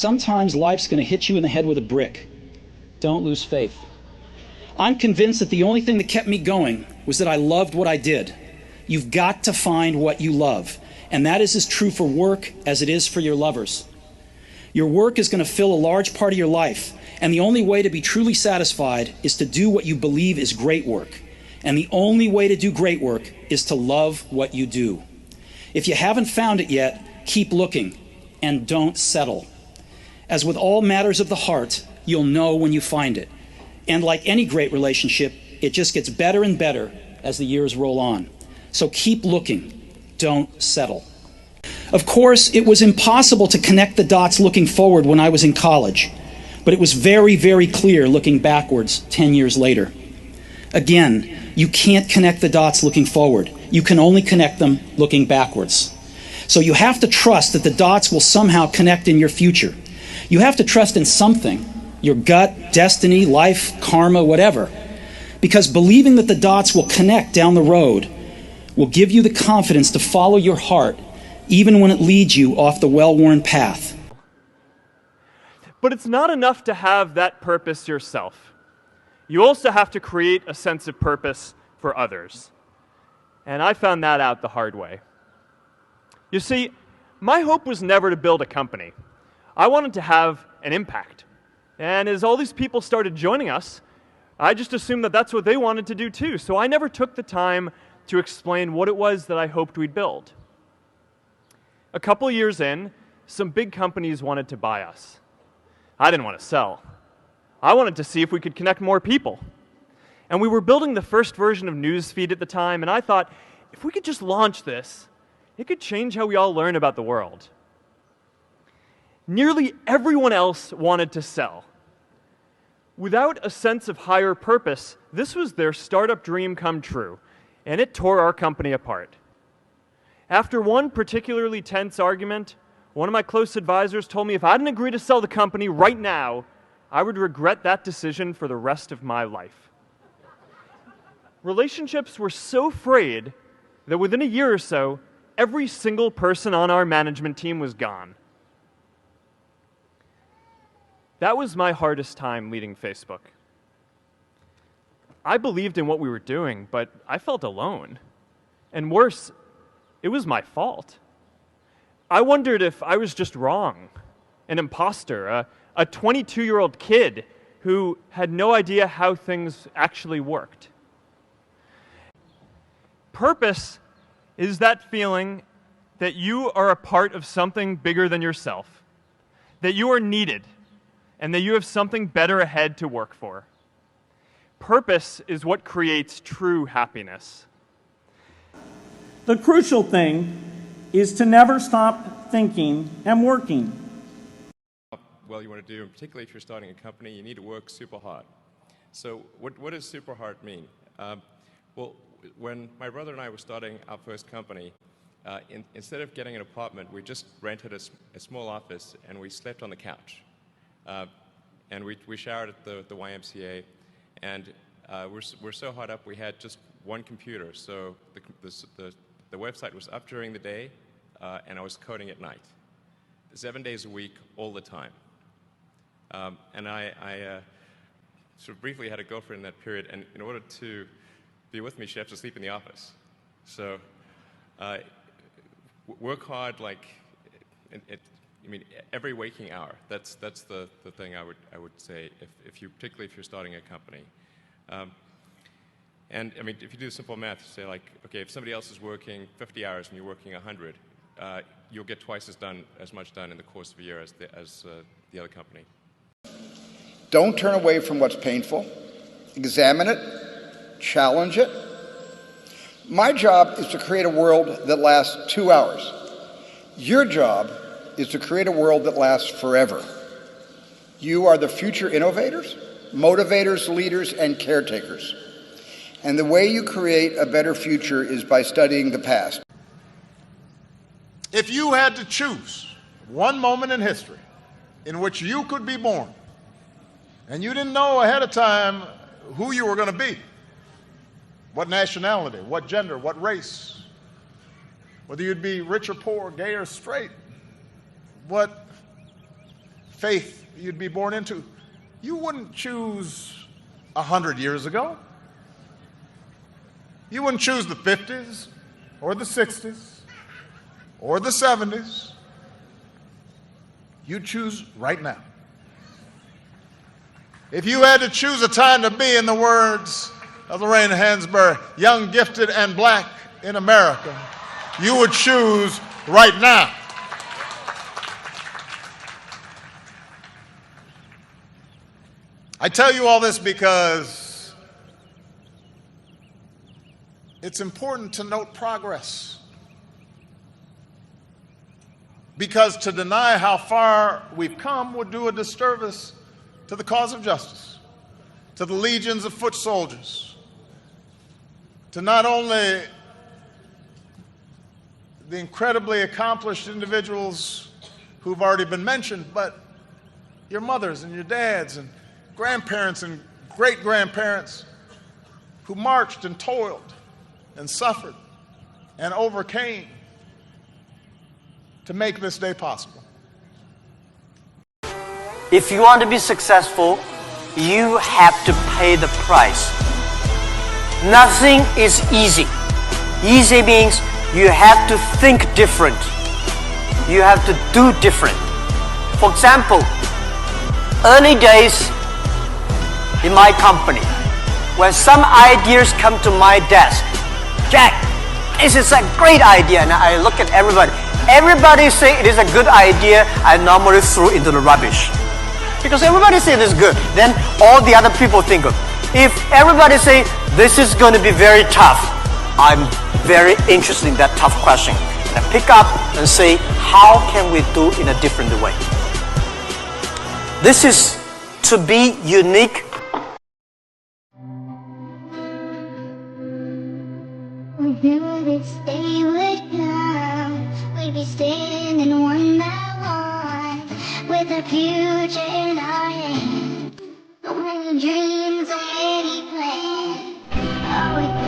Sometimes life's going to hit you in the head with a brick. Don't lose faith. I'm convinced that the only thing that kept me going was that I loved what I did. You've got to find what you love. And that is as true for work as it is for your lovers. Your work is going to fill a large part of your life. And the only way to be truly satisfied is to do what you believe is great work. And the only way to do great work is to love what you do. If you haven't found it yet, keep looking and don't settle. As with all matters of the heart, you'll know when you find it. And like any great relationship, it just gets better and better as the years roll on. So keep looking, don't settle. Of course, it was impossible to connect the dots looking forward when I was in college, but it was very, very clear looking backwards 10 years later. Again, you can't connect the dots looking forward. You can only connect them looking backwards. So you have to trust that the dots will somehow connect in your future. You have to trust in something, your gut, destiny, life, karma, whatever. Because believing that the dots will connect down the road will give you the confidence to follow your heart, even when it leads you off the well-worn path. But it's not enough to have that purpose yourself. You also have to create a sense of purpose for others. And I found that out the hard way. You see, my hope was never to build a company. I wanted to have an impact. And as all these people started joining us, I just assumed that that's what they wanted to do too. So I never took the time to explain what it was that I hoped we'd build. A couple years in, some big companies wanted to buy us. I didn't want to sell. I wanted to see if we could connect more people. And we were building the first version of Newsfeed at the time, and I thought, if we could just launch this, it could change how we all learn about the world. Nearly everyone else wanted to sell. Without a sense of higher purpose, this was their startup dream come true, and it tore our company apart. After one particularly tense argument, one of my close advisors told me if I didn't agree to sell the company right now, I would regret that decision for the rest of my life. Relationships were so frayed that within a year or so, every single person on our management team was gone. That was my hardest time leading Facebook. I believed in what we were doing, but I felt alone. And worse, it was my fault. I wondered if I was just wrong, an imposter, a 22-year-old kid who had no idea how things actually worked. Purpose is that feeling that you are a part of something bigger than yourself, that you are needed, and that you have something better ahead to work for. Purpose is what creates true happiness. The crucial thing is to never stop thinking and working. Well, you want to do, and particularly if you're starting a company, you need to work super hard. So what does super hard mean? Well, when my brother and I were starting our first company, instead of getting an apartment, we just rented a small office and we slept on the couch. And we showered at the YMCA, and we're so hot up we had just one computer. So the website was up during the day, and I was coding at night, 7 days a week, all the time. And I sort of briefly had a girlfriend in that period, and in order to be with me, she had to sleep in the office. So work hard, like I mean, every waking hour. That's the thing I would say particularly if you're starting a company. And I mean, if you do simple math, say like, okay, if somebody else is working 50 hours and you're working 100, you'll get twice as much done in the course of a year as the other company. Don't turn away from what's painful. Examine it, challenge it. My job is to create a world that lasts 2 hours. Your job is to create a world that lasts forever. You are the future innovators, motivators, leaders, and caretakers. And the way you create a better future is by studying the past. If you had to choose one moment in history in which you could be born, and you didn't know ahead of time who you were going to be, what nationality, what gender, what race, whether you'd be rich or poor, gay or straight, what faith you'd be born into, you wouldn't choose 100 years ago. You wouldn't choose the 50s or the 60s or the 70s. You'd choose right now. If you had to choose a time to be, in the words of Lorraine Hansberry, young, gifted, and black in America, you would choose right now. I tell you all this because it's important to note progress. Because to deny how far we've come would do a disservice to the cause of justice, to the legions of foot soldiers, to not only the incredibly accomplished individuals who've already been mentioned, but your mothers and your dads and grandparents and great-grandparents who marched and toiled and suffered and overcame to make this day possible. If you want to be successful, you have to pay the price. Nothing is easy. Easy means you have to think different. You have to do different. For example, early days in my company, when some ideas come to my desk, Jack, this is a great idea, and I look at everybody. Everybody say it is a good idea, I normally throw into the rubbish. Because everybody say it is good, then all the other people think of. If everybody say this is going to be very tough, I'm very interested in that tough question. And I pick up and say, how can we do in a different way? This is to be unique. We knew this day would come. We'd be standing one by one, with our future in our hands. So many dreams, so many plans.